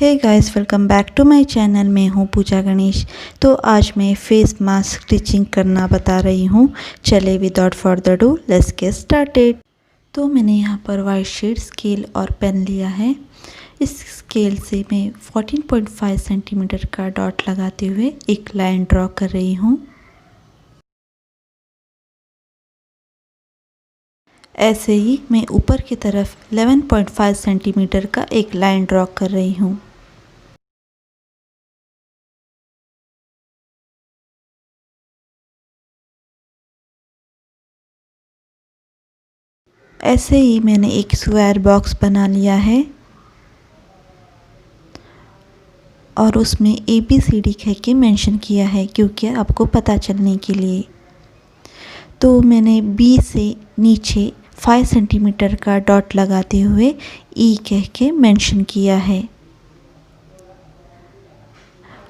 Hey guys, welcome back to my channel. मैं हूँ पूजा गणेश। तो आज मैं फेस मास्क स्टिचिंग करना बता रही हूँ। चले without further do let's get started. तो मैंने यहाँ पर वाइट शीट, स्केल और पेन लिया है। इस स्केल से मैं 14.5 सेंटीमीटर का डॉट लगाते हुए एक लाइन ड्रॉ कर रही हूँ। ऐसे ही मैं ऊपर की तरफ 11.5 सेंटीमीटर का एक लाइन ड्रॉ कर रही हूँ। ऐसे ही मैंने एक स्क्वायर बॉक्स बना लिया है और उसमें ABCD कह के मेंशन किया है क्योंकि आपको पता चलने के लिए। तो मैंने B से नीचे 5 सेंटीमीटर का डॉट लगाते हुए E कह के मेंशन किया है।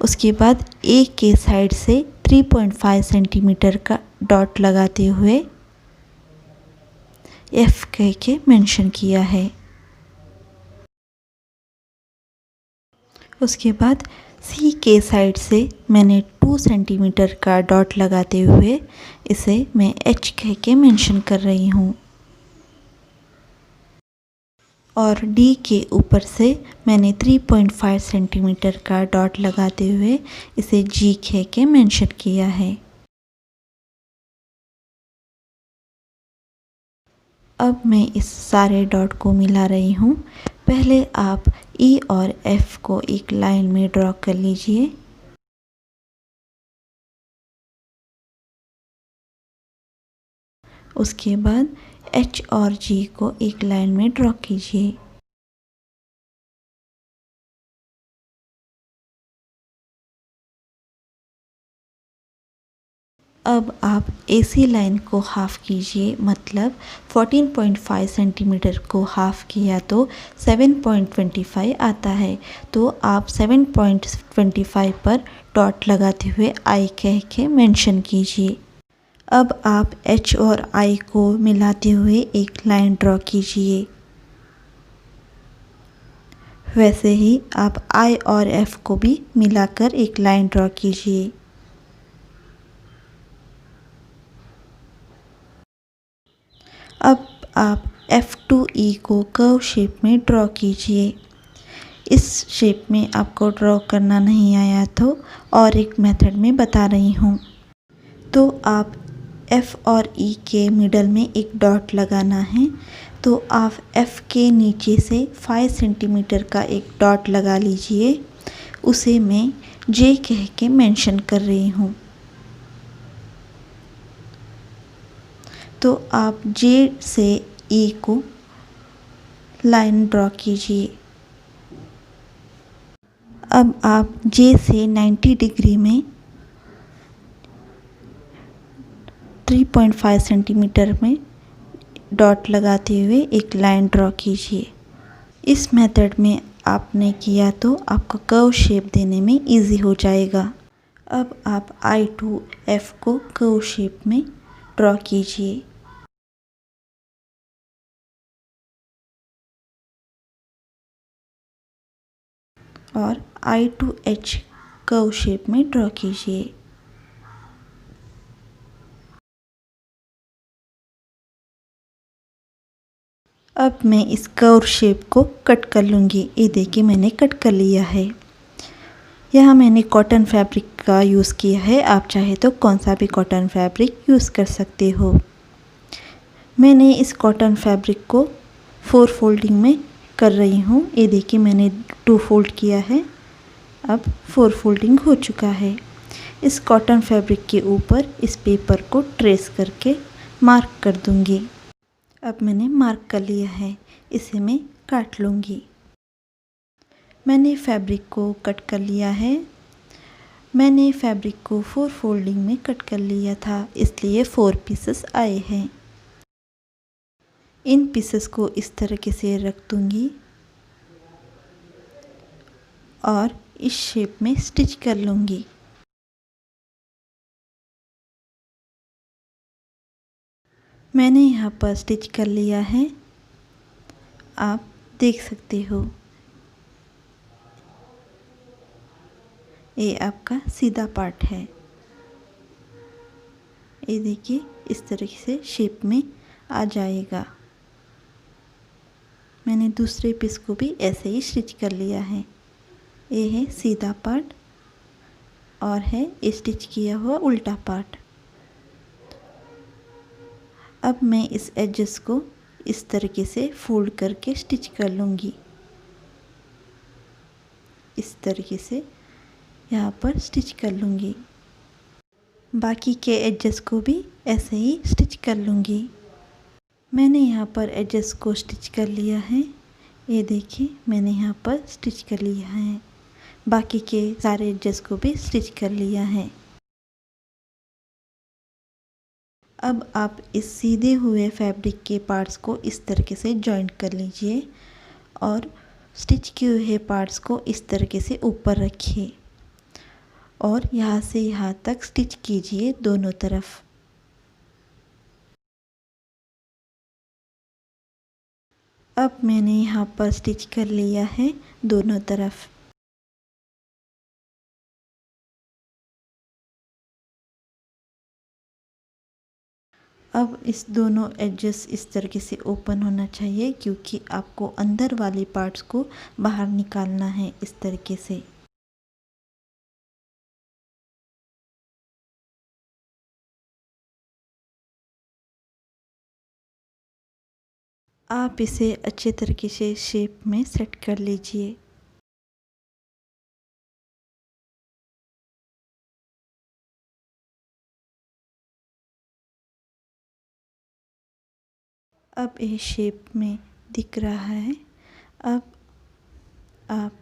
उसके बाद A के साइड से 3.5 सेंटीमीटर का डॉट लगाते हुए F कह के मेंशन किया है। उसके बाद C के साइड से मैंने 2 सेंटीमीटर का डॉट लगाते हुए इसे मैं H कह के मेंशन कर रही हूँ। और D के ऊपर से मैंने 3.5 सेंटीमीटर का डॉट लगाते हुए इसे G कह के मेंशन किया है। अब मैं इस सारे डॉट को मिला रही हूँ। पहले आप E और F को एक लाइन में ड्रॉ कर लीजिए। उसके बाद H और G को एक लाइन में ड्रॉ कीजिए। अब आप AC लाइन को हाफ कीजिए, मतलब 14.5 सेंटीमीटर को हाफ किया तो 7.25 आता है। तो आप 7.25 पर डॉट लगाते हुए I कह के मेंशन कीजिए। अब आप H और I को मिलाते हुए एक लाइन ड्रॉ कीजिए। वैसे ही आप I और F को भी मिलाकर एक लाइन ड्रॉ कीजिए। अब आप F2E को कर्व शेप में ड्रॉ कीजिए। इस शेप में आपको ड्रॉ करना नहीं आया तो और एक मेथड में बता रही हूँ। तो आप F और E के मिडल में एक डॉट लगाना है। तो आप F के नीचे से 5 सेंटीमीटर का एक डॉट लगा लीजिए। उसे मैं J कह के मेंशन कर रही हूँ। तो आप J से E को लाइन ड्रॉ कीजिए। अब आप J से 90 डिग्री में 3.5 सेंटीमीटर में डॉट लगाते हुए एक लाइन ड्रॉ कीजिए। इस मेथड में आपने किया तो आपका कर्व शेप देने में इजी हो जाएगा। अब आप I2F को कर्व शेप में ड्रॉ कीजिए। और I2H कर्व शेप में ड्रॉ कीजिए। अब मैं इस कर्व शेप को कट कर लूँगी। ये देखिए मैंने कट कर लिया है। यहाँ मैंने कॉटन फैब्रिक का यूज़ किया है। आप चाहे तो कौन सा भी कॉटन फैब्रिक यूज़ कर सकते हो। मैंने इस कॉटन फैब्रिक को 4 फोल्डिंग में कर रही हूँ। ये देखिए मैंने 2 फोल्ड किया है। अब 4 फोल्डिंग हो चुका है। इस कॉटन फैब्रिक के ऊपर इस पेपर को ट्रेस करके मार्क कर दूँगी। अब मैंने मार्क कर लिया है, इसे मैं काट लूँगी। मैंने फैब्रिक को कट कर लिया है। मैंने फैब्रिक को 4 फोल्डिंग में कट कर लिया था, इसलिए 4 पीसेस आए हैं। इन पीसेस को इस तरीके से रख दूँगी और इस शेप में स्टिच कर लूँगी। मैंने यहाँ पर स्टिच कर लिया है, आप देख सकते हो। ये आपका सीधा पार्ट है। ये देखिए इस तरीके से शेप में आ जाएगा। मैंने दूसरे पीस को भी ऐसे ही स्टिच कर लिया है। ये है सीधा पार्ट और है स्टिच किया हुआ उल्टा पार्ट। अब मैं इस एजेस को इस तरीके से फोल्ड करके स्टिच कर लूँगी। इस तरीके से यहाँ पर स्टिच कर लूँगी। बाकी के एजेस को भी ऐसे ही स्टिच कर लूँगी। मैंने यहाँ पर एजेस को स्टिच कर लिया है। ये देखिए मैंने यहाँ पर स्टिच कर लिया है। बाकी के सारे एजेस को भी स्टिच कर लिया है। अब आप इस सीधे हुए फैब्रिक के पार्ट्स को इस तरीके से जॉइंट कर लीजिए और स्टिच किए हुए पार्ट्स को इस तरीके से ऊपर रखिए और यहाँ से यहाँ तक स्टिच कीजिए दोनों तरफ। अब मैंने यहाँ पर स्टिच कर लिया है दोनों तरफ। अब इस दोनों एजेस इस तरीके से ओपन होना चाहिए क्योंकि आपको अंदर वाले पार्ट्स को बाहर निकालना है इस तरीके से। आप इसे अच्छे तरीके से शेप में सेट कर लीजिए। अब ये शेप में दिख रहा है। अब आप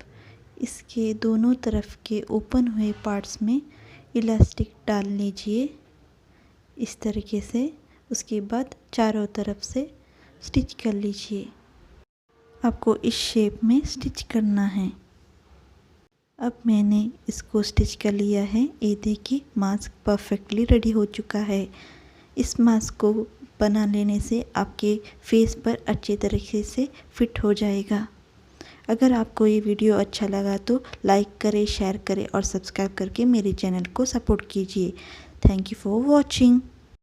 इसके दोनों तरफ के ओपन हुए पार्ट्स में इलास्टिक डाल लीजिए इस तरीके से। उसके बाद चारों तरफ से स्टिच कर लीजिए। आपको इस शेप में स्टिच करना है। अब मैंने इसको स्टिच कर लिया है। ये देखिए मास्क परफेक्टली रेडी हो चुका है। इस मास्क को बना लेने से आपके फेस पर अच्छे तरीके से फिट हो जाएगा। अगर आपको ये वीडियो अच्छा लगा तो लाइक करें, शेयर करें और सब्सक्राइब करके मेरे चैनल को सपोर्ट कीजिए। Thank you for watching.